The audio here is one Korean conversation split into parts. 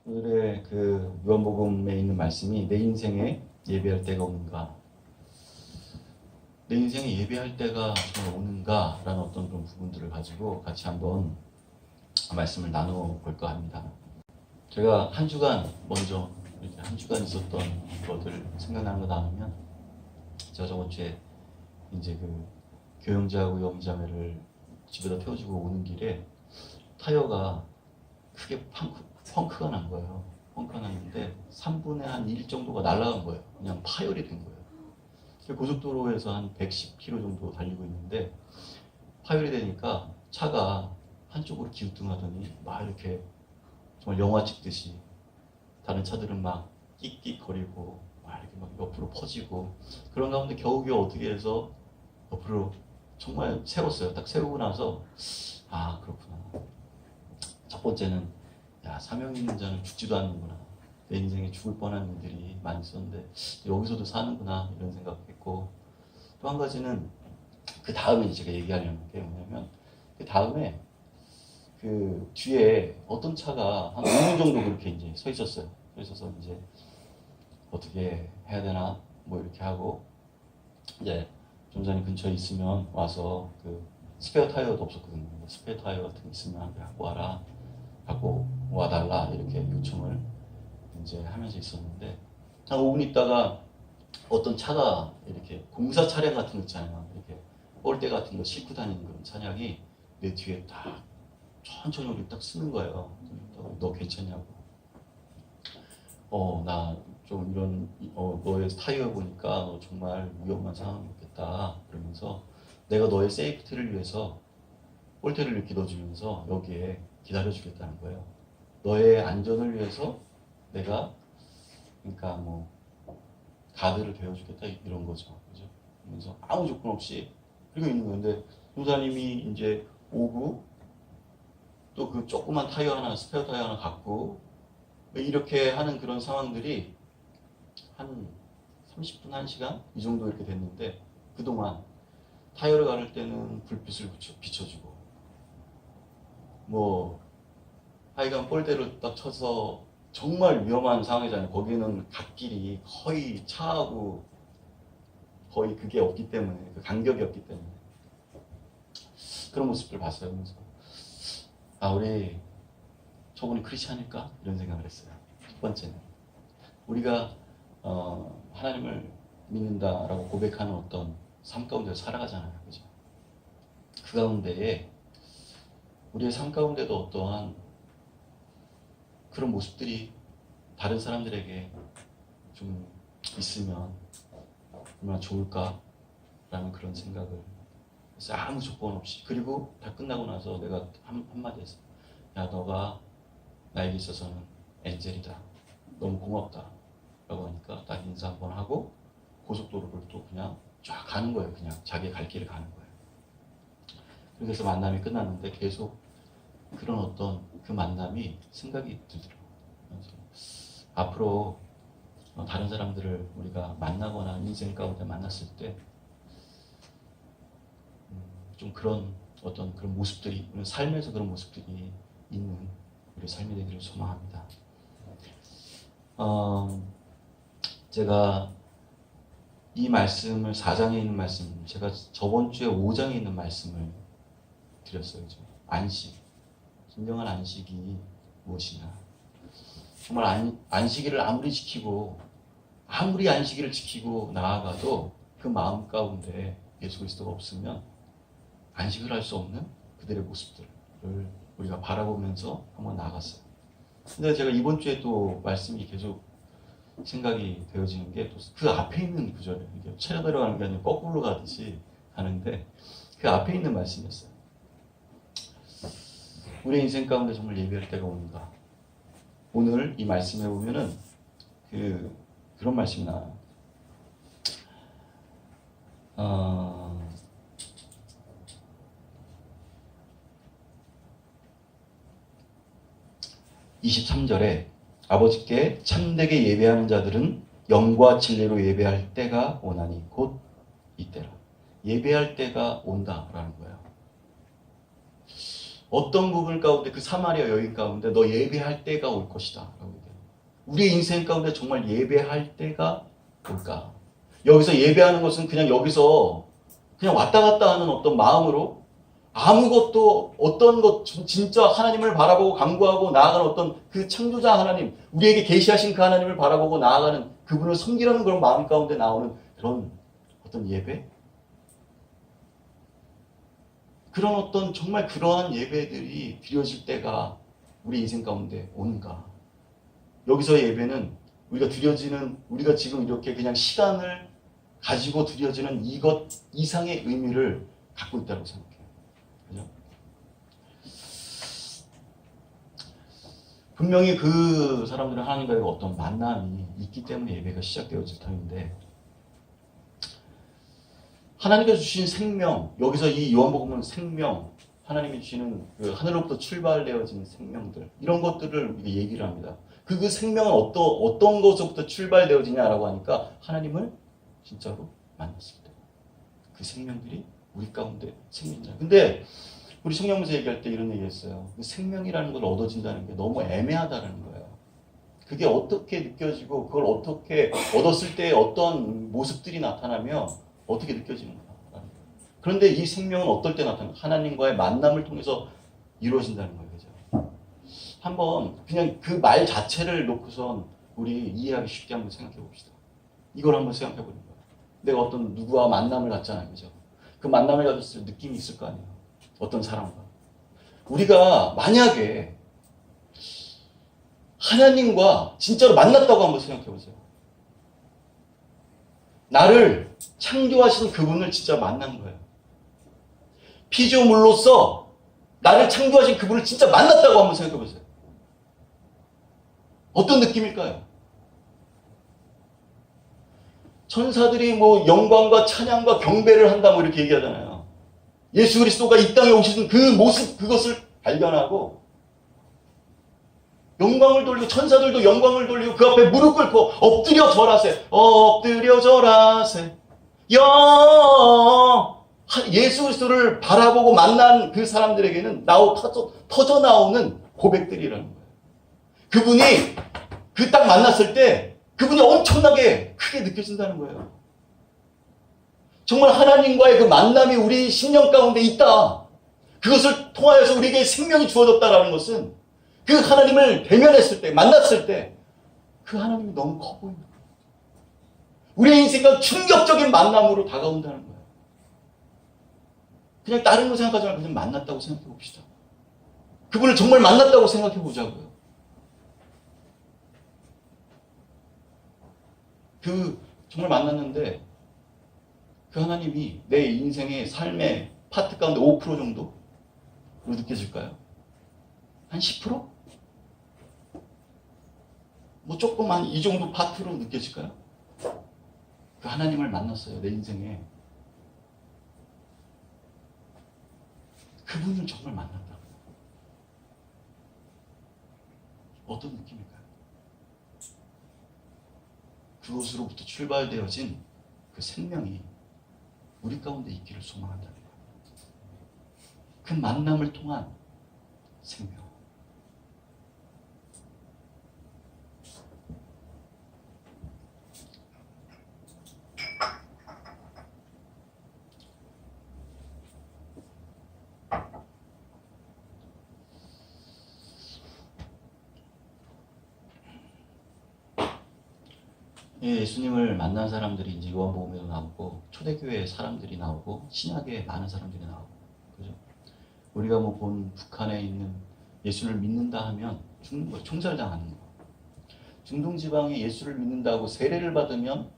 오늘의 그 요한복음에 있는 말씀이 내 인생에 예배할 때가 오는가, 내 인생에 예배할 때가 정말 오는가라는 어떤 그런 부분들을 가지고 같이 한번 말씀을 나눠볼까 합니다. 제가 한 주간 먼저 이렇게 한 주간 있었던 것들 생각나는 거 나누면, 제가 저번 주에 이제 그 교영자하고 영자매를 집에다 태워주고 오는 길에 타이어가 크게 펑크가 난 거예요. 펑크가 났는데 3분의 한 1 정도가 날아간 거예요. 그냥 파열이 된 거예요. 고속도로에서 한 110km 정도 달리고 있는데 파열이 되니까 차가 한쪽으로 기우뚱하더니 막 이렇게 정말 영화 찍듯이 다른 차들은 막 끽끽거리고 막 이렇게 막 옆으로 퍼지고, 그런 가운데 겨우겨우 어떻게 해서 옆으로 정말 세웠어요. 딱 세우고 나서 아, 그렇구나. 첫 번째는, 야, 사명 있는 자는 죽지도 않는구나. 내 인생에 죽을 뻔한 일들이 많이 있었는데 여기서도 사는구나, 이런 생각했고, 또 한 가지는 그 다음에 제가 얘기하려는 게 뭐냐면, 그 다음에 그 뒤에 어떤 차가 한 5분 정도 그렇게 이제 서 있었어요. 서 있어서 이제 어떻게 해야 되나 뭐 이렇게 하고, 이제 좀 전에 근처에 있으면 와서 그 스페어 타이어도 없었거든요. 스페어 타이어 같은 거 있으면 갖고 와라, 갖고 와달라, 이렇게 요청을 이제 하면서 있었는데, 한 5분 있다가 어떤 차가 이렇게 공사 차량 같은 거 있잖아요. 이렇게 뻘대 같은 거 싣고 다니는 그런 차량이 내 뒤에 딱 천천히 우리 딱 쓰는 거예요. 너 괜찮냐고. 나 좀 이런, 너의 타이어 보니까 너 정말 위험한 상황이었겠다. 그러면서 내가 너의 세이프티를 위해서 폴대를 이렇게 넣어주면서 여기에 기다려주겠다는 거예요. 너의 안전을 위해서 내가, 그러니까 뭐 가드를 배워주겠다, 이런 거죠. 그죠? 그러면서 아무 조건 없이 그리고 있는 건데, 조사님이 이제 오고 또 그 조그만 타이어 하나, 스페어 타이어 하나 갖고 이렇게 하는 그런 상황들이 한 30분, 1시간 이 정도 이렇게 됐는데, 그동안 타이어를 가를 때는 불빛을 비춰주고, 뭐 하여간 볼대를 딱 쳐서 정말 위험한 상황이잖아요. 거기는 갓길이 거의 차하고 거의 그게 없기 때문에, 그 간격이 없기 때문에 그런 모습들 봤어요. 그래서 아, 우리 저분이 크리스찬일까? 이런 생각을 했어요. 첫 번째는 우리가 하나님을 믿는다라고 고백하는 어떤 삶 가운데 살아가잖아요. 그죠? 그 가운데에 우리의 삶 가운데도 어떠한 그런 모습들이 다른 사람들에게 좀 있으면 얼마나 좋을까라는 그런 생각을 해서, 아무 조건 없이, 그리고 다 끝나고 나서 내가 한마디 했어요. 야, 너가 나에게 있어서는 엔젤이다. 너무 고맙다. 라고 하니까 딱 인사 한번 하고 고속도로를 또 그냥 쫙 가는 거예요. 그냥 자기 갈 길을 가는 거예요. 그래서 만남이 끝났는데 계속 그런 어떤 그 만남이 생각이 들더라고요. 그래서 앞으로 다른 사람들을 우리가 만나거나 인생 가운데 만났을 때 좀 그런 어떤 그런 모습들이, 우리 삶에서 그런 모습들이 있는 우리 삶이 되기를 소망합니다. 제가 이 말씀을, 4장에 있는 말씀, 제가 저번 주에 5장에 있는 말씀을 드렸어요. 안식, 진정한 안식이 무엇이냐. 정말 안식일을 아무리 안식일을 지키고 나아가도 그 마음 가운데 예수 그리스도가 없으면 안식을 할 수 없는 그들의 모습들을 우리가 바라보면서 한번 나아갔어요. 근데 제가 이번 주에 또 말씀이 계속 생각이 되어지는 게, 또 그 앞에 있는 구절이에요. 이게 차려 들어가는 게 아니라 거꾸로 가듯이 가는데, 그 앞에 있는 말씀이었어요. 우리 인생 가운데 정말 예배할 때가 오는가. 오늘 이 말씀에 보면은 그런 말씀이 나와요. 23절에 아버지께 참되게 예배하는 자들은 영과 진리로 예배할 때가 오나니 곧 이때라. 예배할 때가 온다라는 거예요. 어떤 부분 가운데, 그 사마리아 여인 가운데 너 예배할 때가 올 것이다 라고 우리의 인생 가운데 정말 예배할 때가 올까? 여기서 예배하는 것은 그냥 여기서 그냥 왔다 갔다 하는 어떤 마음으로 아무것도 어떤 것 진짜 하나님을 바라보고 간구하고 나아가는 어떤 그 창조자 하나님, 우리에게 계시하신 그 하나님을 바라보고 나아가는 그분을 섬기려는 그런 마음 가운데 나오는 그런 어떤 예배? 그런 어떤 정말 그러한 예배들이 드려질 때가 우리 인생 가운데 오는가? 여기서의 예배는 우리가 지금 이렇게 그냥 시간을 가지고 드려지는 이것 이상의 의미를 갖고 있다고 생각해요. 그죠? 분명히 그 사람들은 하나님과의 어떤 만남이 있기 때문에 예배가 시작되어질 터인데, 하나님께서 주신 생명, 여기서 이 요한복음은 생명, 하나님이 주시는 그 하늘로부터 출발되어진 생명들, 이런 것들을 얘기를 합니다. 그 생명은 어떤 것으로부터 출발되어지냐라고 하니까 하나님을 진짜로 만났을 때 그 생명들이 우리 가운데 생긴다. 근데 우리 성령문서 얘기할 때 이런 얘기했어요. 그 생명이라는 걸 얻어진다는 게 너무 애매하다는 거예요. 그게 어떻게 느껴지고 그걸 어떻게 얻었을 때 어떤 모습들이 나타나며 어떻게 느껴지는가. 그런데 이 생명은 어떨 때 나타나요? 하나님과의 만남을 통해서 이루어진다는 거예요. 그죠? 한번 그냥 그 말 자체를 놓고선 우리 이해하기 쉽게 한번 생각해 봅시다. 이걸 한번 생각해 보는 거예요. 내가 어떤 누구와 만남을 갖잖아요. 그죠? 그 만남을 가졌을 때 느낌이 있을 거 아니에요. 어떤 사람과. 우리가 만약에 하나님과 진짜로 만났다고 한번 생각해 보세요. 나를 창조하신 그분을 진짜 만난 거예요. 피조물로서 나를 창조하신 그분을 진짜 만났다고 한번 생각해 보세요. 어떤 느낌일까요? 천사들이 뭐 영광과 찬양과 경배를 한다 뭐 이렇게 얘기하잖아요. 예수 그리스도가 이 땅에 오시는 그 모습, 그것을 발견하고 영광을 돌리고 천사들도 영광을 돌리고 그 앞에 무릎 꿇고 엎드려 절하세. 엎드려 절하세. 예수 그리스도를 바라보고 만난 그 사람들에게는 터져 나오는 고백들이라는 거예요. 그분이 그 딱 만났을 때 그분이 엄청나게 크게 느껴진다는 거예요. 정말 하나님과의 그 만남이 우리 심령 가운데 있다. 그것을 통하여서 우리에게 생명이 주어졌다라는 것은 그 하나님을 대면했을 때, 만났을 때 그 하나님이 너무 커 보인다. 우리의 인생과 충격적인 만남으로 다가온다는 거예요. 그냥 다른 거 생각하지 말고 그냥 만났다고 생각해 봅시다. 그분을 정말 만났다고 생각해 보자고요. 정말 만났는데 그 하나님이 내 인생의 삶의 파트 가운데 5% 정도로 느껴질까요? 한 10%? 뭐 조금 한 이 정도 파트로 느껴질까요? 그 하나님을 만났어요. 내 인생에. 그분을 정말 만났다. 어떤 느낌일까요? 그곳으로부터 출발되어진 그 생명이 우리 가운데 있기를 소망한다는 거예요. 그 만남을 통한 생명. 예수님을 만난 사람들이 이제 요한복음에도 나오고 초대교회 사람들이 나오고 신약에 많은 사람들이 나오고 그죠? 우리가 뭐 본 북한에 있는 예수를 믿는다 하면 죽는 거, 총살당하는 거. 중동 지방에 예수를 믿는다고 세례를 받으면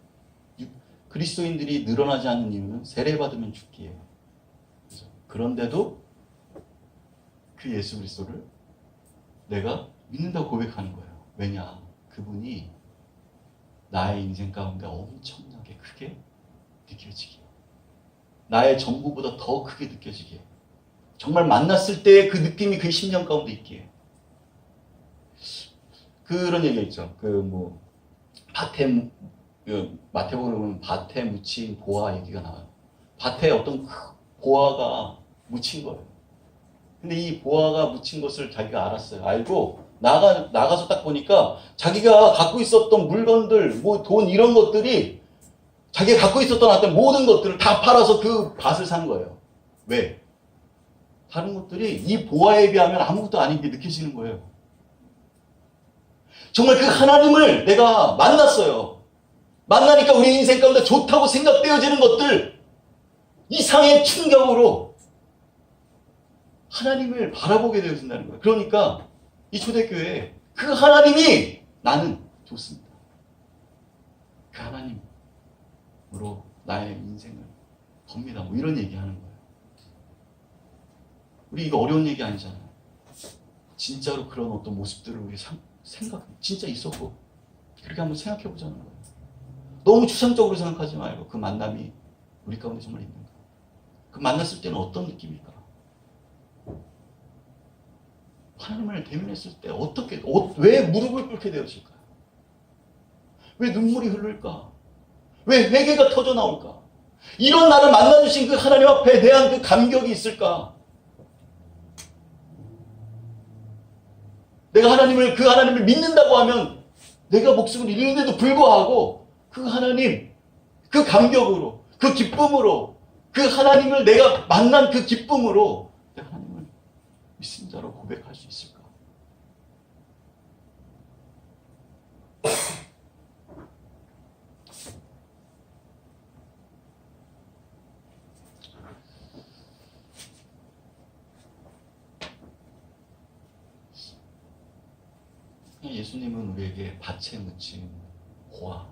그리스도인들이 늘어나지 않는 이유는 세례 받으면 죽기예요. 그죠? 그런데도 그 예수 그리스도를 내가 믿는다고 고백하는 거예요. 왜냐? 그분이 나의 인생 가운데 엄청나게 크게 느껴지기에, 나의 전부보다 더 크게 느껴지기에, 정말 만났을 때의 그 느낌이 그 심령 가운데 있기에. 그런 얘기가 있죠. 마태복음에 보면 밭에 묻힌 보화 얘기가 나와요. 밭에 어떤 보화가 묻힌 거예요. 근데 이 보화가 묻힌 것을 자기가 알았어요. 알고 나가서 딱 보니까 자기가 갖고 있었던 물건들, 뭐 돈 이런 것들이 자기가 갖고 있었던 어떤 모든 것들을 다 팔아서 그 밭을 산 거예요. 왜? 다른 것들이 이 보화에 비하면 아무것도 아닌 게 느껴지는 거예요. 정말 그 하나님을 내가 만났어요. 만나니까 우리 인생 가운데 좋다고 생각되어지는 것들, 이상의 충격으로 하나님을 바라보게 되어진다는 거예요. 그러니까 이 초대교회에 그 하나님이 나는 좋습니다. 그 하나님으로 나의 인생을 겁니다. 뭐 이런 얘기하는 거예요. 우리 이거 어려운 얘기 아니잖아요. 진짜로 그런 어떤 모습들을 우리 진짜 있었고 그렇게 한번 생각해 보자는 거예요. 너무 추상적으로 생각하지 말고 그 만남이 우리 가운데 정말 있는가. 그 만났을 때는 어떤 느낌일까? 하나님을 대면했을 때 왜 무릎을 꿇게 되었을까? 왜 눈물이 흐를까? 왜 회개가 터져 나올까? 이런 나를 만나주신 그 하나님 앞에 대한 그 감격이 있을까? 내가 그 하나님을 믿는다고 하면 내가 목숨을 잃는데도 불구하고 그 하나님, 그 감격으로, 그 기쁨으로, 그 하나님을 내가 만난 그 기쁨으로 내가 하나님을 믿습니다라고 고백할 수 있을까? 예수님은 우리에게 밭에 묻힌 보화가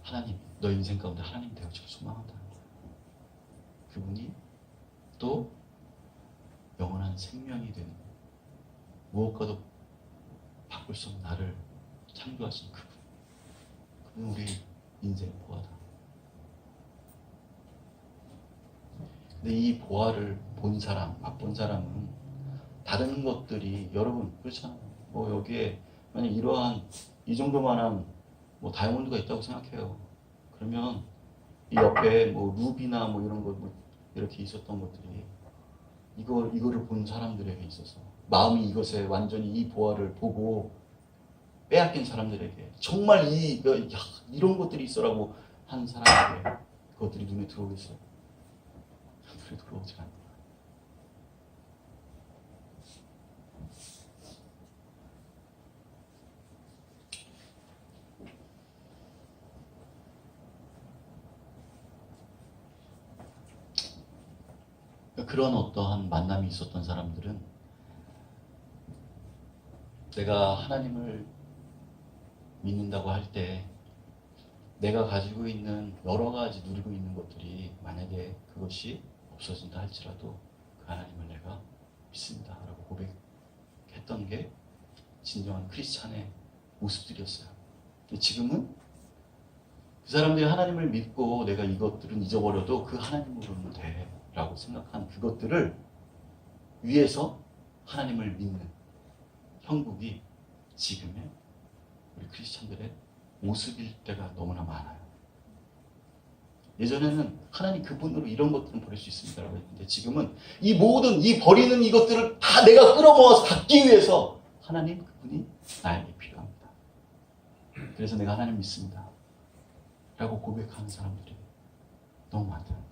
하나님, 너 인생 가운데 하나님 되어지고 소망한다는 거예요. 그분이 또 영원한 생명이 되는 무엇과도 바꿀 수 없는 나를 창조하신 그분 우리 인생 보화다. 근데 이 보화를 맛본 사람은 다른 것들이 여러분 그렇잖아요. 뭐 여기에 만약 이러한 이 정도만한 뭐 다이아몬드가 있다고 생각해요. 그러면 이 옆에 뭐 루비나 뭐 이런 거 뭐 이렇게 있었던 것들이 이거를 본 사람들에게 있어서 마음이 이것에 완전히 이 보화를 보고 빼앗긴 사람들에게 정말 이런 것들이 있어라고 한 사람에게 그것들이 눈에 들어오겠어요? 눈에 들어오지 않아요. 그런 어떠한 만남이 있었던 사람들은 내가 하나님을 믿는다고 할 때 내가 가지고 있는 여러 가지 누리고 있는 것들이 만약에 그것이 없어진다 할지라도 그 하나님을 내가 믿습니다 라고 고백했던 게 진정한 크리스찬의 모습들이었어요. 근데 지금은 그 사람들이 하나님을 믿고 내가 이것들은 잊어버려도 그 하나님으로는 돼 라고 생각한 그것들을 위해서 하나님을 믿는 형국이 지금의 우리 크리스찬들의 모습일 때가 너무나 많아요. 예전에는 하나님 그분으로 이런 것들은 버릴 수 있습니다라고 했는데 지금은 이 모든 이 버리는 이것들을 다 내가 끌어모아서 갖기 위해서 하나님 그분이 나에게 필요합니다. 그래서 내가 하나님 믿습니다 라고 고백하는 사람들이 너무 많다는 거예요.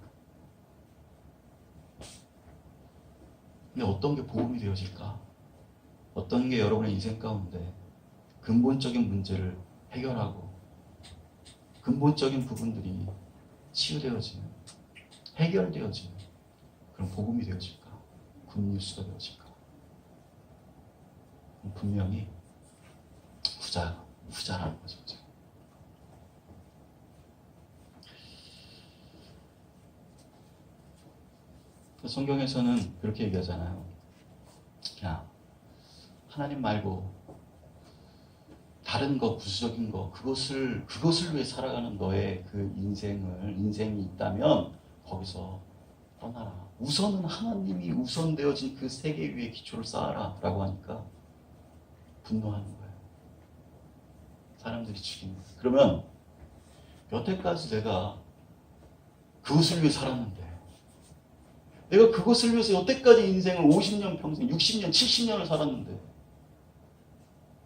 근데 어떤 게 복음이 되어질까? 어떤 게 여러분의 인생 가운데 근본적인 문제를 해결하고 근본적인 부분들이 치유되어지는, 해결되어지는 그런 복음이 되어질까? 굿뉴스가 되어질까? 분명히 후자라는 거죠. 성경에서는 그렇게 얘기하잖아요. 야, 하나님 말고 다른 거, 부수적인 거, 그것을 위해 살아가는 너의 그 인생이 있다면 거기서 떠나라. 우선은 하나님이 우선되어진 그 세계 위에 기초를 쌓아라 라고 하니까 분노하는 거예요. 사람들이 죽이는 거예요. 그러면 여태까지 내가 그것을 위해 살았는데 내가 그것을 위해서 여태까지 인생을 50년 평생 60년 70년을 살았는데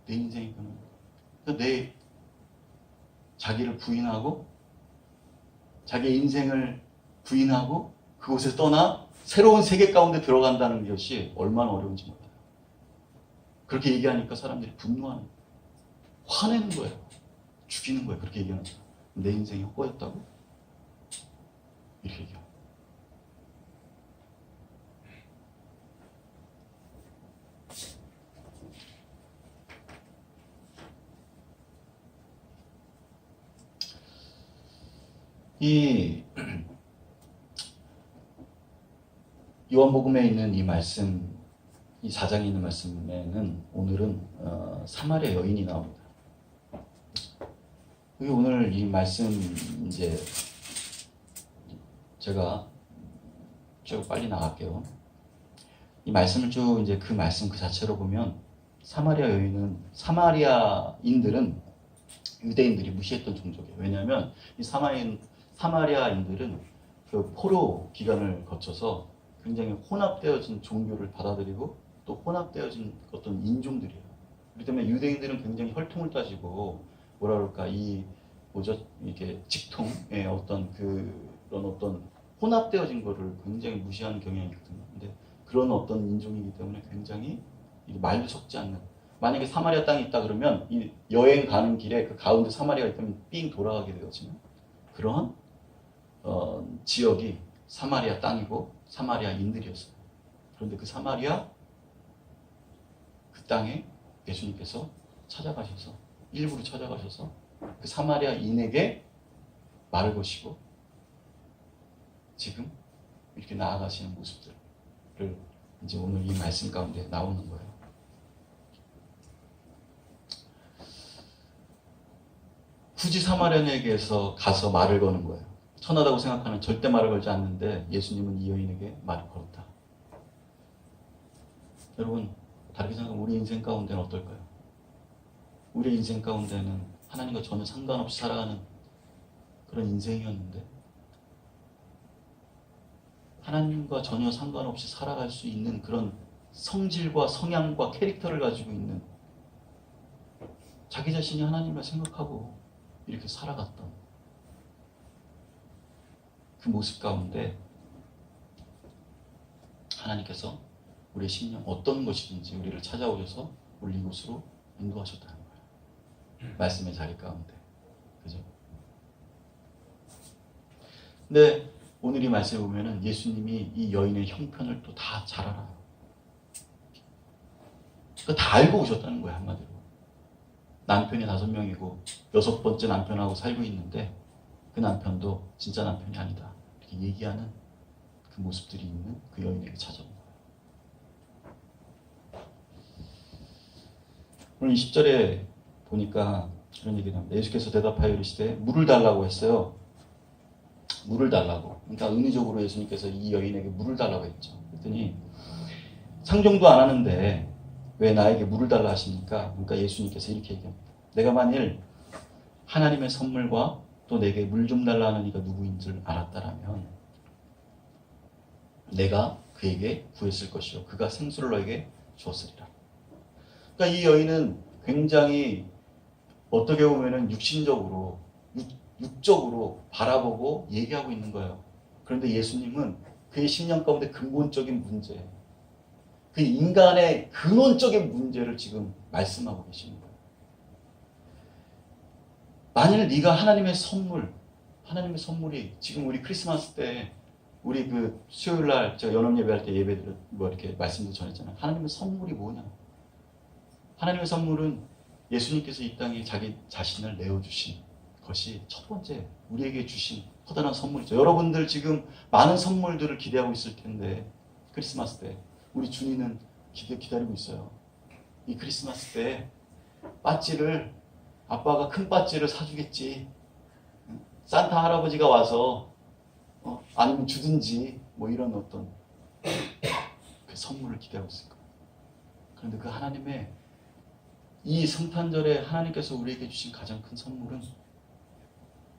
내 인생이 그러니까 내 자기를 부인하고 자기의 인생을 부인하고 그곳을 떠나 새로운 세계 가운데 들어간다는 것이 얼마나 어려운지 몰라요. 그렇게 얘기하니까 사람들이 분노하는 거예요. 화내는 거예요. 죽이는 거예요. 그렇게 얘기하는 거예요. 내 인생이 헛거였다고? 이렇게 얘기해요. 이 요한복음에 있는 이 말씀, 이 4장에 있는 말씀에는 오늘은 사마리아 여인이 나옵니다. 여기 오늘 이 말씀 이제 제가 쭉 빨리 나갈게요. 이 말씀을 쭉 이제 그 말씀 그 자체로 보면 사마리아 여인은 사마리아인들은 유대인들이 무시했던 종족이에요. 왜냐하면 이 사마리아인들은 그 포로 기간을 거쳐서 굉장히 혼합되어진 종교를 받아들이고 또 혼합되어진 어떤 인종들이에요. 그렇기 때문에 유대인들은 굉장히 혈통을 따지고 뭐라 그럴까 이게 직통의 어떤 그런 어떤 혼합되어진 거를 굉장히 무시하는 경향이 있거든요. 근데 그런 어떤 인종이기 때문에 굉장히 말도 섞지 않는. 만약에 사마리아 땅이 있다 그러면 이 여행 가는 길에 그 가운데 사마리아가 있다면 삥 돌아가게 되거든요. 그런 지역이 사마리아 땅이고 사마리아인들이었어요. 그런데 그 사마리아 그 땅에 예수님께서 찾아가셔서 일부러 찾아가셔서 그 사마리아인에게 말을 거시고 지금 이렇게 나아가시는 모습들을 이제 오늘 이 말씀 가운데 나오는 거예요. 굳이 사마리아인에게서 가서 말을 거는 거예요. 천하다고 생각하는 절대 말을 걸지 않는데 예수님은 이 여인에게 말을 걸었다. 여러분 다르게 생각하면 우리 인생 가운데는 어떨까요? 우리 인생 가운데는 하나님과 전혀 상관없이 살아가는 그런 인생이었는데 하나님과 전혀 상관없이 살아갈 수 있는 그런 성질과 성향과 캐릭터를 가지고 있는 자기 자신이 하나님을 생각하고 이렇게 살아갔던 그 모습 가운데 하나님께서 우리의 심령 어떤 것이든지 우리를 찾아오셔서 우리 이곳으로 인도하셨다는 거예요. 말씀의 자리 가운데. 그죠? 근데 오늘 이 말씀에 보면은 예수님이 이 여인의 형편을 또 다 잘 알아요. 다 알고 오셨다는 거예요, 한마디로. 남편이 5명이고 6번째 남편하고 살고 있는데 그 남편도 진짜 남편이 아니다. 이렇게 얘기하는 그 모습들이 있는 그 여인에게 찾아온 거예요. 오늘 20절에 보니까 그런 얘기를 합니다. 예수께서 대답하여 이르시되 물을 달라고 했어요. 물을 달라고. 그러니까 의미적으로 예수님께서 이 여인에게 물을 달라고 했죠. 그랬더니 상종도 안 하는데 왜 나에게 물을 달라 하십니까? 그러니까 예수님께서 이렇게 얘기합니다. 내가 만일 하나님의 선물과 또 내게 물 좀 달라 하는 이가 누구인 줄 알았다라면 내가 그에게 구했을 것이요 그가 생수를 너에게 주었으리라. 그러니까 이 여인은 굉장히 어떻게 보면은 육적으로 바라보고 얘기하고 있는 거예요. 그런데 예수님은 그의 심령 가운데 근본적인 문제, 그 인간의 근원적인 문제를 지금 말씀하고 계시는 거예요. 만일 네가 하나님의 선물이 지금 우리 크리스마스 때 우리 그 수요일 날 제가 연합 예배할 때 예배들 이렇게 말씀도 전했잖아요. 하나님의 선물이 뭐냐? 하나님의 선물은 예수님께서 이 땅에 자기 자신을 내어주신 것이 첫 번째 우리에게 주신 커다란 선물이죠. 여러분들 지금 많은 선물들을 기대하고 있을 텐데 크리스마스 때 우리 준이는 기다리고 있어요. 이 크리스마스 때 빠찌를 아빠가 큰 빠찌를 사주겠지. 산타 할아버지가 와서 아니면 주든지 뭐 이런 어떤 그 선물을 기대하고 있을 거예요. 그런데 그 하나님의 이 성탄절에 하나님께서 우리에게 주신 가장 큰 선물은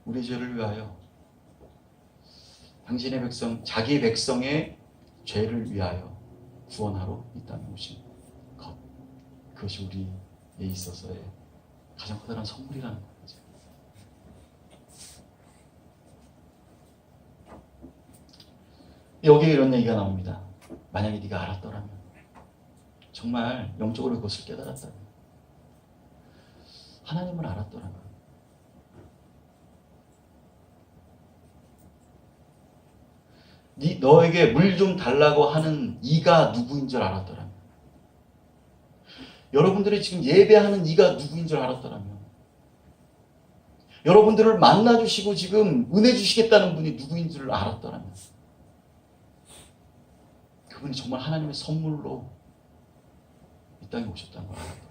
우리 죄를 위하여 당신의 백성, 자기의 백성의 죄를 위하여 구원하러 이 땅에 오신 것. 그것이 우리에 있어서의 가장 커다란 선물이라는 거죠. 여기에 이런 얘기가 나옵니다. 만약에 네가 알았더라면, 정말 영적으로 그것을 깨달았다면, 하나님을 알았더라면, 너에게 물 좀 달라고 하는 이가 누구인 줄 알았더라면, 여러분들이 지금 예배하는 이가 누구인 줄 알았더라면, 여러분들을 만나주시고 지금 은혜 주시겠다는 분이 누구인 줄 알았더라면, 그분이 정말 하나님의 선물로 이 땅에 오셨다는 걸 알았더라면,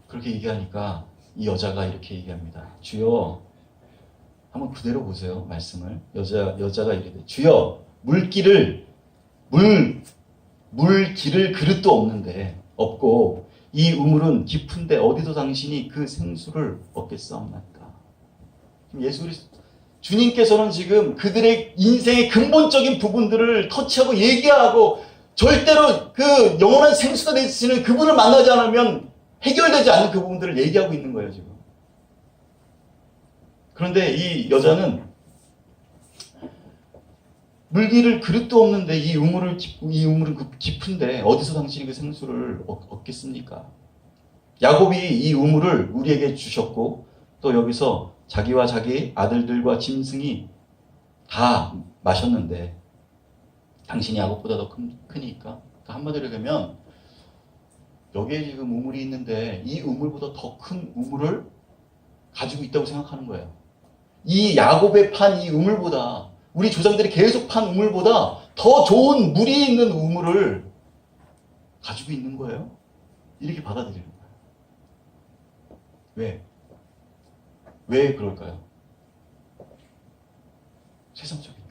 그렇게 얘기하니까 이 여자가 이렇게 얘기합니다. 주여, 한번 그대로 보세요. 말씀을. 여자가 이르되, 주여, 물길을 그릇도 없고 이 우물은 깊은데 어디서 당신이 그 생수를 얻겠사옵나이까. 예수 그리스도 주님께서는 지금 그들의 인생의 근본적인 부분들을 터치하고 얘기하고, 절대로 그 영원한 생수가 되시는 그분을 만나지 않으면 해결되지 않는 그 부분들을 얘기하고 있는 거예요, 지금. 그런데 이 여자는 물기를 그릇도 없는데 이 우물은 깊은데 어디서 당신이 그 생수를 얻겠습니까? 야곱이 이 우물을 우리에게 주셨고, 또 여기서 자기와 자기 아들들과 짐승이 다 마셨는데 당신이 야곱보다 더 크니까, 한마디로 얘기하면 여기에 지금 우물이 있는데 이 우물보다 더 큰 우물을 가지고 있다고 생각하는 거예요. 이 야곱의 판 이 우물보다, 우리 조상들이 계속 판 우물보다 더 좋은 물이 있는 우물을 가지고 있는 거예요. 이렇게 받아들이는 거예요. 왜 그럴까요? 세상적이니까.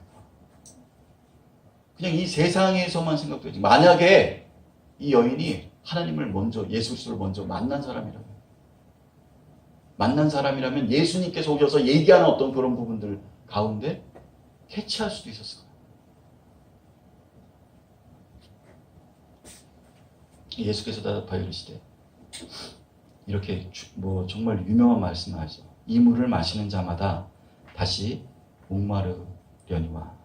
그냥 이 세상에서만 생각되지. 만약에 이 여인이 하나님을 먼저, 예수 그리스도를 먼저 만난 사람이라면 예수님께서 오셔서 얘기하는 어떤 그런 부분들 가운데 캐치할 수도 있었을 거예요. 예수께서 대답하여 이르시되, 이렇게 정말 유명한 말씀을 하죠. 이 물을 마시는 자마다 다시 목마르려니와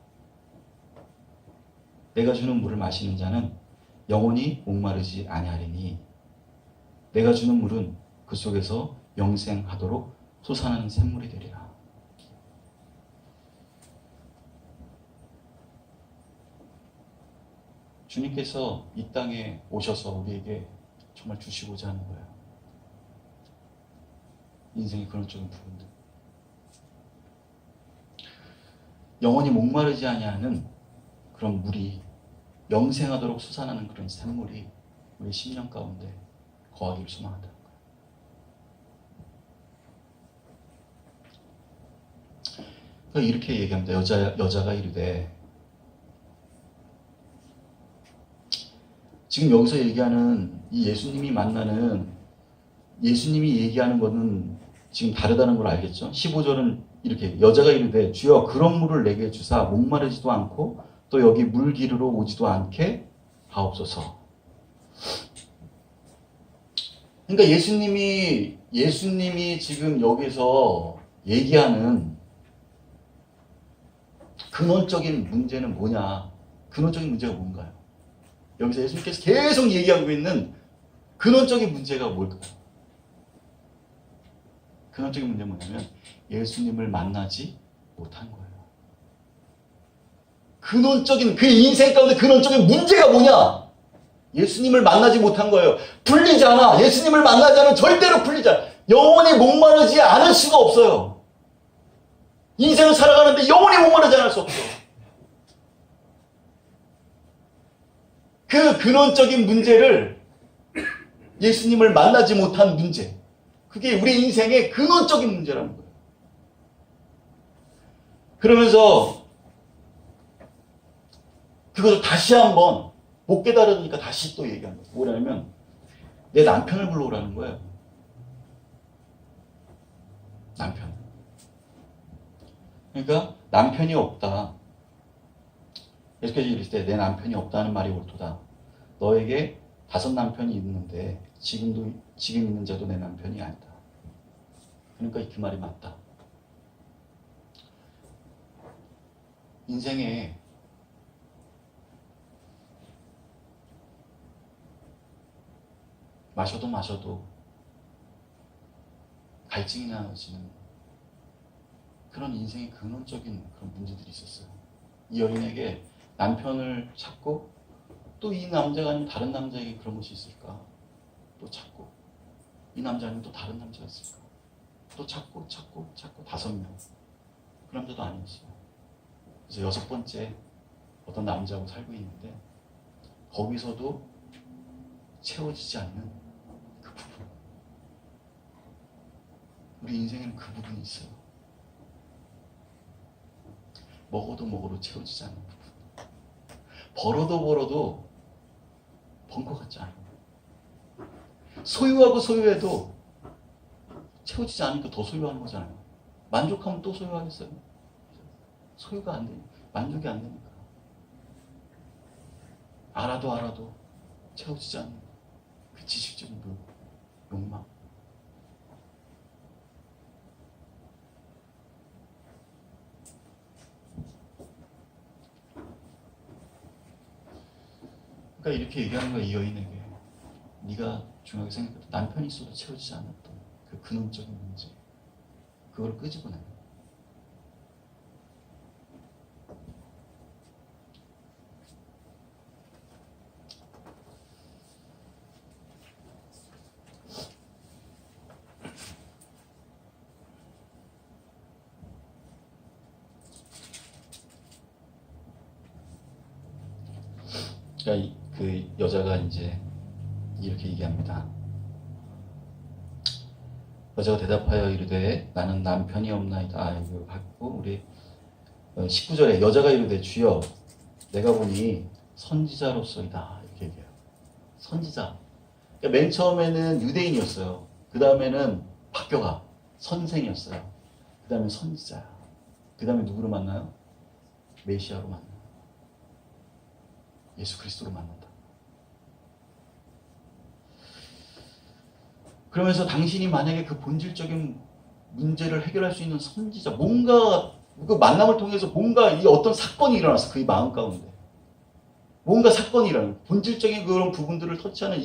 내가 주는 물을 마시는 자는 영원히 목마르지 아니하리니 내가 주는 물은 그 속에서 영생하도록 솟아나는 샘물이 되리라. 주님께서 이 땅에 오셔서 우리에게 정말 주시고자 하는 거예요. 인생의 그런 쪽인 부분들. 영원히 목마르지 아니하는 그런 물이, 영생하도록 솟아나는 그런 샘물이 우리 심령 가운데 거하기를 소망한다는 거예요. 그러니까 이렇게 얘기합니다. 여자가 이르되, 지금 여기서 얘기하는 이 예수님이 얘기하는 것은 지금 다르다는 걸 알겠죠? 15절은 이렇게, 여자가 이르되 주여 그런 물을 내게 주사 목마르지도 않고 또 여기 물 기르러 오지도 않게 하옵소서. 그러니까 예수님이 지금 여기서 얘기하는 근원적인 문제는 뭐냐? 근원적인 문제가 뭔가요? 여기서 예수님께서 계속 얘기하고 있는 근원적인 문제가 뭘까요? 근원적인 문제는 뭐냐면 예수님을 만나지 못한 거예요. 근원적인, 그 인생 가운데 근원적인 문제가 뭐냐? 예수님을 만나지 못한 거예요. 풀리지 않아. 예수님을 만나지 않으면 절대로 풀리지 않아. 영원히 목마르지 않을 수가 없어요. 인생을 살아가는데 영원히 목마르지 않을 수 없어. 그 근원적인 문제를, 예수님을 만나지 못한 문제, 그게 우리 인생의 근원적인 문제라는 거예요. 그러면서 그것을 다시 한번 못 깨달으니까 다시 또 얘기하는 거예요. 뭐냐면 내 남편을 불러오라는 거예요. 남편. 그러니까 남편이 없다. 이렇게 얘기할 때 내 남편이 없다는 말이 옳도다. 너에게 5 남편이 있는데 지금 있는 자도 내 남편이 아니다. 그러니까 그 말이 맞다. 인생에 마셔도 갈증이 나지는 그런 인생의 근원적인 그런 문제들이 있었어요. 이 여인에게 남편을 찾고 또 이 남자가 아니면 다른 남자에게 그런 것이 있을까? 또 찾고 이 남자 아니면 또 다른 남자가 있을까? 또 찾고 5명. 그 남자도 아니었어요. 그래서 6번째 어떤 남자하고 살고 있는데 거기서도 채워지지 않는 그 부분. 우리 인생에는 그 부분이 있어요. 먹어도 채워지지 않는 부분. 벌어도 번 것 같지 않아요. 소유해도 채워지지 않으니까 더 소유하는 거잖아요. 만족하면 또 소유하겠어요. 소유가 안 되니까, 만족이 안 되니까. 알아도 채워지지 않는 그 지식적인 욕망. 그러니까 이렇게 얘기하는 거야, 이 여인에게. 네가 중요하게 생각해도 남편이 있어도 채워지지 않았던 그 근원적인 문제. 그걸 끄집어내는 거야. 그러니까 그 여자가 이제 이렇게 얘기합니다. 여자가 대답하여 이르되 나는 남편이 없나이다. 이거 받고 우리 19절에 여자가 이르되 주여 내가 보니 선지자로서이다. 이렇게 얘기해요. 선지자. 그러니까 맨 처음에는 유대인이었어요. 그 다음에는 바뀌어가 선생이었어요. 그 다음에 선지자야. 그 다음에 누구를 만나요? 메시아로 만나요. 예수 그리스도로 만난다. 그러면서 당신이 만약에 그 본질적인 문제를 해결할 수 있는 선지자, 뭔가 그 만남을 통해서 뭔가 이 어떤 사건이 일어났어. 그의 마음 가운데. 뭔가 사건이 일어나는 본질적인 그런 부분들을 터치하는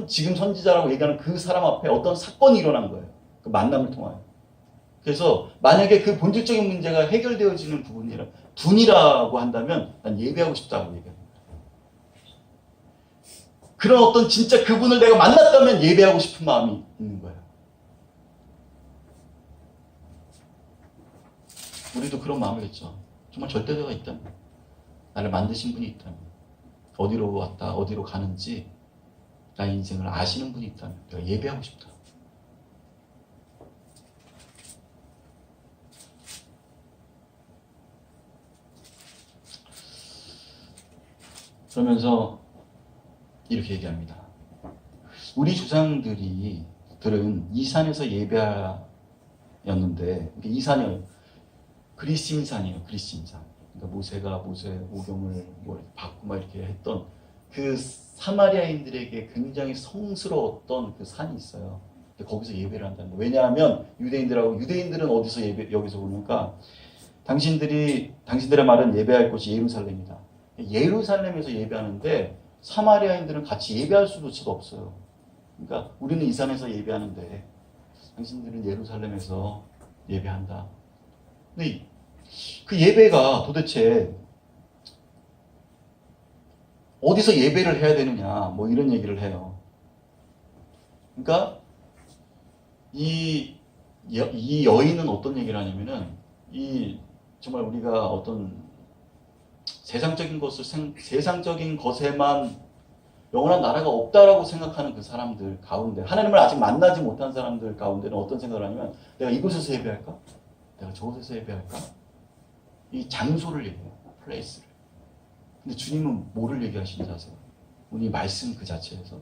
지금 선지자라고 얘기하는 그 사람 앞에 어떤 사건이 일어난 거예요. 그 만남을 통하여. 그래서 만약에 그 본질적인 문제가 해결되어지는 부분이라 분이라고 한다면 난 예배하고 싶다고 얘기합니다. 그런 어떤 진짜 그분을 내가 만났다면 예배하고 싶은 마음이 있는 거예요. 우리도 그런 마음이겠죠. 정말 절대자가 있다면, 나를 만드신 분이 있다면, 어디로 왔다 어디로 가는지 나의 인생을 아시는 분이 있다면 내가 예배하고 싶다. 그러면서 이렇게 얘기합니다. 우리 조상들은 이 산에서 예배하였는데, 이 산이 그리심산이에요. 그리심산. 그러니까 모세 오경을 받고 막 이렇게 했던 그 사마리아인들에게 굉장히 성스러웠던 그 산이 있어요. 거기서 예배를 한다는 거예요. 왜냐하면 유대인들은 어디서 여기서 오니까 당신들의 말은 예배할 곳이 예루살렘이다. 예루살렘에서 예배하는데 사마리아인들은 같이 예배할 수조차도 없어요. 그러니까 우리는 이 산에서 예배하는데 당신들은 예루살렘에서 예배한다. 근데 그 예배가 도대체 어디서 예배를 해야 되느냐, 뭐 이런 얘기를 해요. 그러니까 이 여인은 어떤 얘기를 하냐면은 정말 우리가 어떤 세상적인 것에만 영원한 나라가 없다라고 생각하는 그 사람들 가운데, 하나님을 아직 만나지 못한 사람들 가운데는 어떤 생각을 하냐면, 내가 이곳에서 예배할까? 내가 저곳에서 예배할까? 이 장소를 얘기해요. 플레이스를. 근데 주님은 뭐를 얘기하시는지 아세요? 우리 말씀 그 자체에서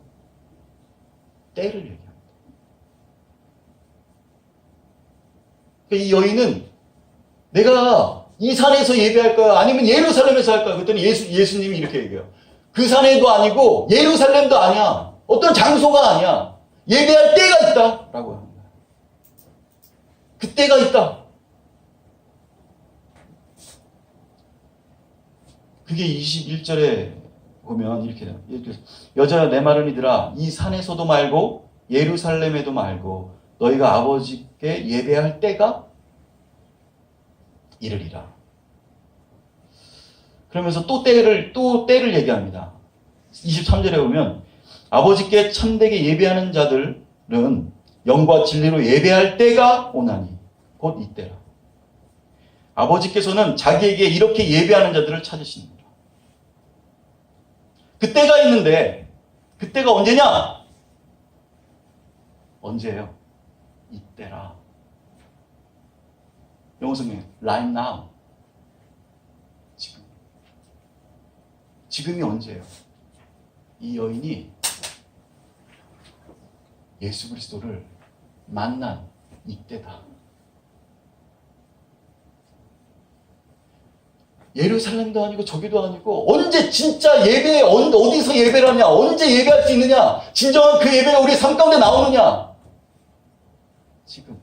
때를 얘기합니다. 그러니까 이 여인은 내가 이 산에서 예배할까요? 아니면 예루살렘에서 할까요? 그랬더니 예수님이 이렇게 얘기해요. 그 산에도 아니고 예루살렘도 아니야. 어떤 장소가 아니야. 예배할 때가 있다. 라고 합니다. 그 때가 있다. 그게 21절에 보면 이렇게 돼요. 여자여 내 말을 믿으라. 이 산에서도 말고 예루살렘에도 말고 너희가 아버지께 예배할 때가 이르리라. 그러면서 또 때를 얘기합니다. 23절에 보면 아버지께 참되게 예배하는 자들은 영과 진리로 예배할 때가 오나니 곧 이때라. 아버지께서는 자기에게 이렇게 예배하는 자들을 찾으십니다. 그때가 있는데 그때가 언제냐? 언제예요? 이때라. 영어 성경에 right now. 지금이 언제예요? 이 여인이 예수 그리스도를 만난 이때다. 예루살렘도 아니고 저기도 아니고 언제 진짜 예배 어디서 예배를 하냐? 언제 예배할 수 있느냐? 진정한 그 예배가 우리 삶 가운데 나오느냐? 지금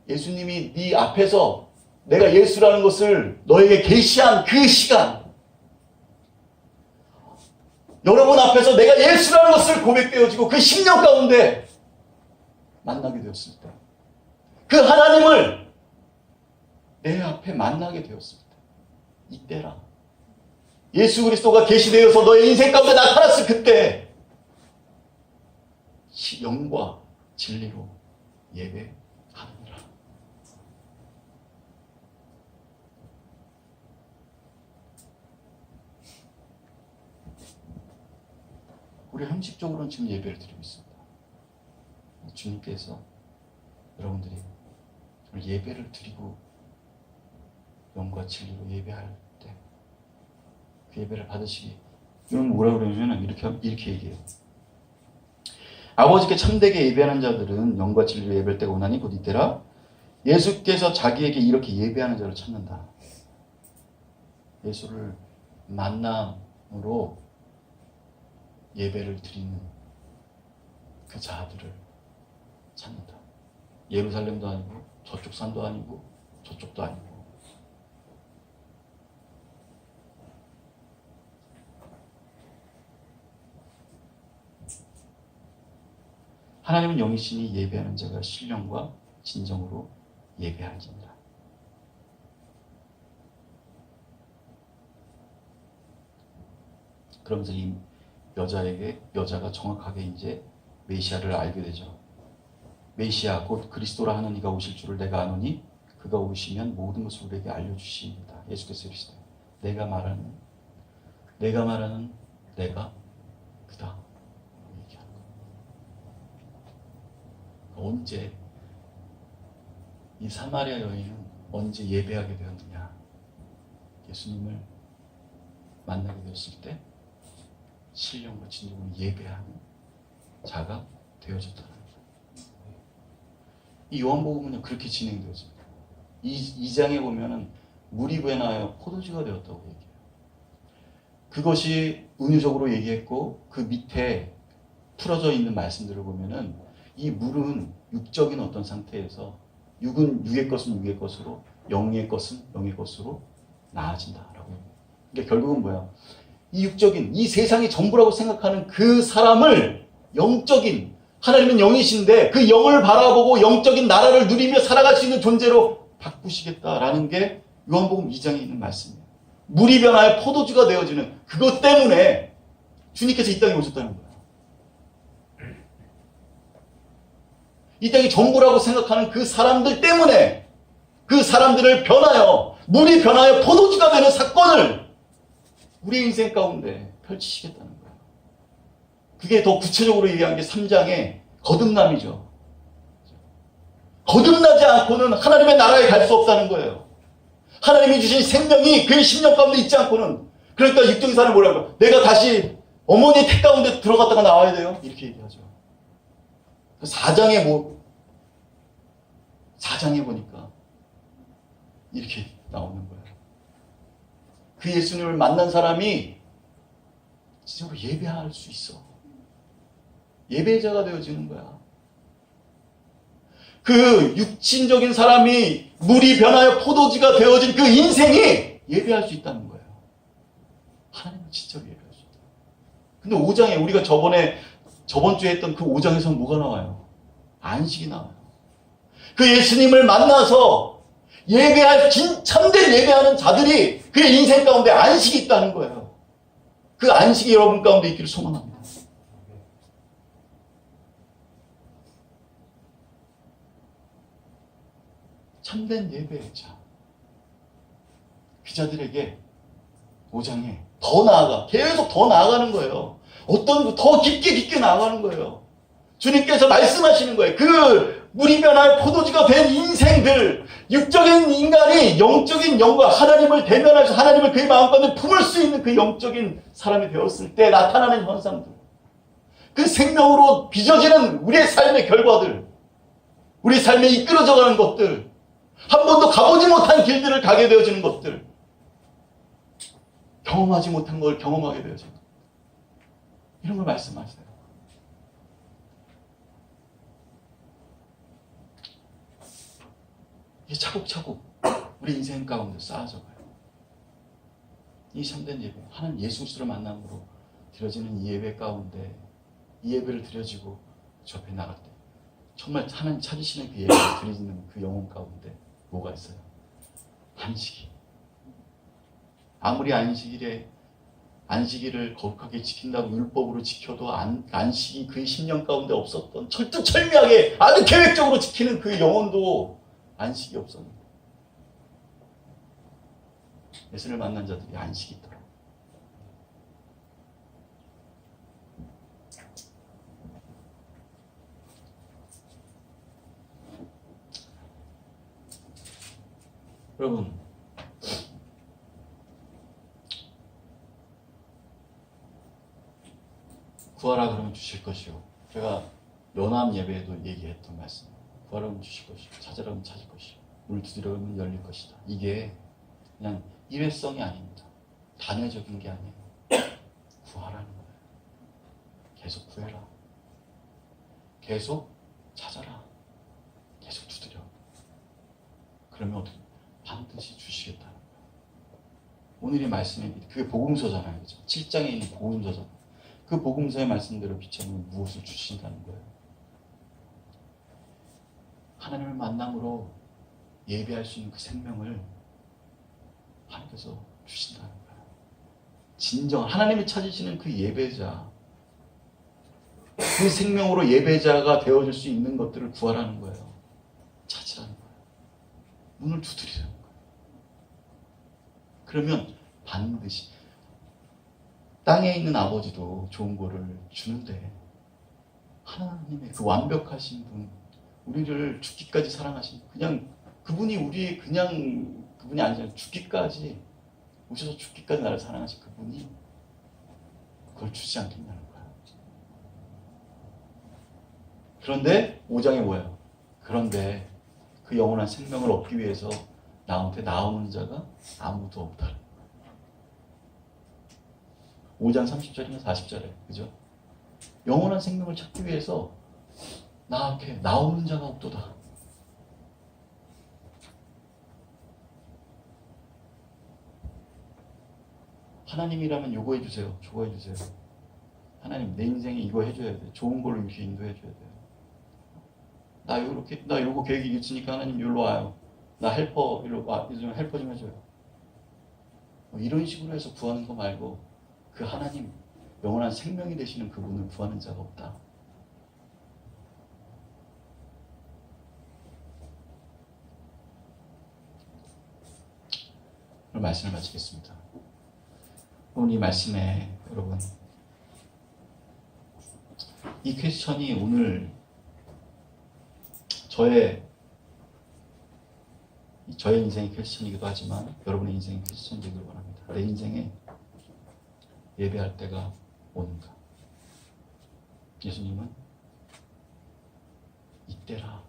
예수님이 네 앞에서 내가 예수라는 것을 너에게 계시한 그 시간, 여러분 앞에서 내가 예수라는 것을 고백되어지고 그 10년 가운데 만나게 되었을 때, 그 하나님을 내 앞에 만나게 되었을 때, 이때라. 예수 그리스도가 계시되어서 너의 인생 가운데 나타났을 그때 영과 진리로 예배하느니라. 우리 형식적으로는 지금 예배를 드리고 있습니다. 주님께서 여러분들이 예배를 드리고 영과 진리로 예배할 때 그 예배를 받으시기, 이건 뭐라고 그러냐면 이렇게 얘기해요. 아버지께 참되게 예배하는 자들은 영과 진리로 예배할 때가 오나니 곧 이때라. 예수께서 자기에게 이렇게 예배하는 자를 찾는다. 예수를 만남으로 예배를 드리는 그 자들을 찾는다. 예루살렘도 아니고 저쪽 산도 아니고 저쪽도 아니고. 하나님은 영이시니 예배하는 자가 신령과 진정으로 예배할지니라. 그러면서 이 여자가 정확하게 이제 메시아를 알게 되죠. 메시아 곧 그리스도라 하는 이가 오실 줄을 내가 아노니 그가 오시면 모든 것을 우리에게 알려주시리이다. 예수께서 이르시되 내가 말하는 내가 그다. 얘기하는 거예요. 언제 이 사마리아 여인은 언제 예배하게 되었느냐? 예수님을 만나게 되었을 때 신령과 진정으로 예배하는 자가 되어졌다는 거예요. 이 요한복음은 그렇게 진행되었습니다. 이 장에 보면은 물이 변하여 포도주가 되었다고 얘기해요. 그것이 은유적으로 얘기했고 그 밑에 풀어져 있는 말씀들을 보면은 이 물은 육적인 어떤 상태에서 육은 육의 것은 육의 것으로, 영의 것은 영의 것으로 나아진다라고 해요. 그러니까 결국은 뭐야? 이 육적인, 이 세상이 전부라고 생각하는 그 사람을 영적인, 하나님은 영이신데 그 영을 바라보고 영적인 나라를 누리며 살아갈 수 있는 존재로 바꾸시겠다라는 게 요한복음 2장에 있는 말씀이에요. 물이 변하여 포도주가 되어지는 그것 때문에 주님께서 이 땅에 오셨다는 거예요. 이 땅이 전부라고 생각하는 그 사람들 때문에 그 사람들을 변하여, 물이 변하여 포도주가 되는 사건을 우리 인생 가운데 펼치시겠다는 거예요. 그게 더 구체적으로 얘기한 게 3장의 거듭남이죠. 거듭나지 않고는 하나님의 나라에 갈 수 없다는 거예요. 하나님이 주신 생명이 그의 10년 가운데 있지 않고는, 그러니까 육정사는 뭐라고? 내가 다시 어머니의 태 가운데 들어갔다가 나와야 돼요. 이렇게 얘기하죠. 4장에 보니까 이렇게 나오는 거예요. 그 예수님을 만난 사람이 진짜로 예배할 수 있어. 예배자가 되어지는 거야. 그 육신적인 사람이 물이 변하여 포도주가 되어진 그 인생이 예배할 수 있다는 거예요. 하나님은 진짜로 예배할 수 있다. 근데 5장에 우리가 저번 주에 했던 그 5장에서 뭐가 나와요? 안식이 나와요. 그 예수님을 만나서 예배할 참된 예배하는 자들이 그의 인생 가운데 안식이 있다는 거예요. 그 안식이 여러분 가운데 있기를 소망합니다. 참된 예배자. 그 자들에게 5장에 더 나아가, 계속 더 나아가는 거예요. 더 깊게 나아가는 거예요. 주님께서 말씀하시는 거예요. 그 물이 변할 포도주가 된 인생들, 육적인 인간이 영적인 영과 하나님을 대면해서 하나님을 그의 마음가운데 품을 수 있는 그 영적인 사람이 되었을 때 나타나는 현상들, 그 생명으로 빚어지는 우리의 삶의 결과들, 우리 삶에 이끌어져가는 것들, 한 번도 가보지 못한 길들을 가게 되어지는 것들, 경험하지 못한 걸 경험하게 되어지는 것, 이런 걸 말씀하세요. 이게 차곡차곡 우리 인생 가운데 쌓아져가요. 이 참된 예배, 하나님 예수 그리스도를 만남으로 드려지는 이 예배 가운데, 이 예배를 드려지고 저 앞에 나갈 때 정말 하나님 찾으시는 그 예배를 드리는 그 영혼 가운데 뭐가 있어요? 안식이. 아무리 안식일을 거룩하게 지킨다고 율법으로 지켜도 안식이 그의 심령 가운데 없었던, 철두철미하게 아주 계획적으로 지키는 그 영혼도 안식이 없었는데, 예수를 만난 자들이 안식이 있더라고요. 여러분, 구하라 그러면 주실 것이요. 제가 연합 예배에도 얘기했던 말씀. 구하라면 주실 것이요. 찾으라면 찾을 것이요. 문 두드려면 열릴 것이다. 이게 그냥 일회성이 아닙니다. 단회적인 게 아니에요. 구하라는 거예요. 계속 구해라. 계속 찾아라. 계속 두드려. 그러면 어떻게? 반드시 주시겠다는 거예요. 오늘의 말씀이 그게 복음서잖아요. 그렇죠? 7장에 있는 복음서잖아요. 그 복음서의 말씀대로 비춰면 무엇을 주신다는 거예요? 하나님을 만남으로 예배할 수 있는 그 생명을 하나님께서 주신다는 거예요. 진정 하나님이 찾으시는 그 예배자, 그 생명으로 예배자가 되어줄 수 있는 것들을 구하라는 거예요. 찾으라는 거예요. 문을 두드리라는 거예요. 그러면 반드시, 땅에 있는 아버지도 좋은 거를 주는데 하나님의 그 완벽하신 분, 우리를 죽기까지 사랑하신, 그냥 그분이 그분이 아니잖아요. 죽기까지 오셔서 죽기까지 나를 사랑하신 그분이 그걸 주지 않겠냐는 거예요. 그런데 5장에 뭐예요? 그런데 그 영원한 생명을 얻기 위해서 나한테 나오는 자가 아무도 없다. 5장 30절이나 40절에, 그죠? 영원한 생명을 찾기 위해서 나한테 나오는 자가 없도다. 하나님이라면 요거 해주세요. 저거 해주세요. 하나님, 내 인생에 이거 해줘야 돼. 좋은 걸로 이렇게 인도해줘야 돼요. 나 요거 계획이 있으니까 하나님 여기로 와요. 나 헬퍼, 이리로 와. 요즘 헬퍼 좀 해줘요. 이런 식으로 해서 구하는 거 말고 그 하나님, 영원한 생명이 되시는 그분을 구하는 자가 없다. 오늘 말씀을 마치겠습니다. 오늘 이 말씀에 여러분, 이 퀘스천이 오늘 저의 인생의 퀘스천이기도 하지만 여러분의 인생의 퀘스천이 되길 원합니다. 내 인생에 예배할 때가 오는가? 예수님은 이때라,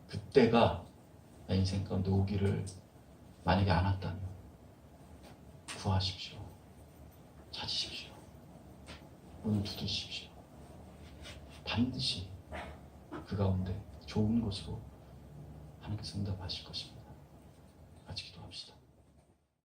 그때가 내 인생 가운데 오기를 만약에 안 왔다면 구하십시오. 찾으십시오. 문을 두드리십시오. 반드시 그 가운데 좋은 곳으로 하나님께서 응답하실 것입니다. 같이 기도합시다.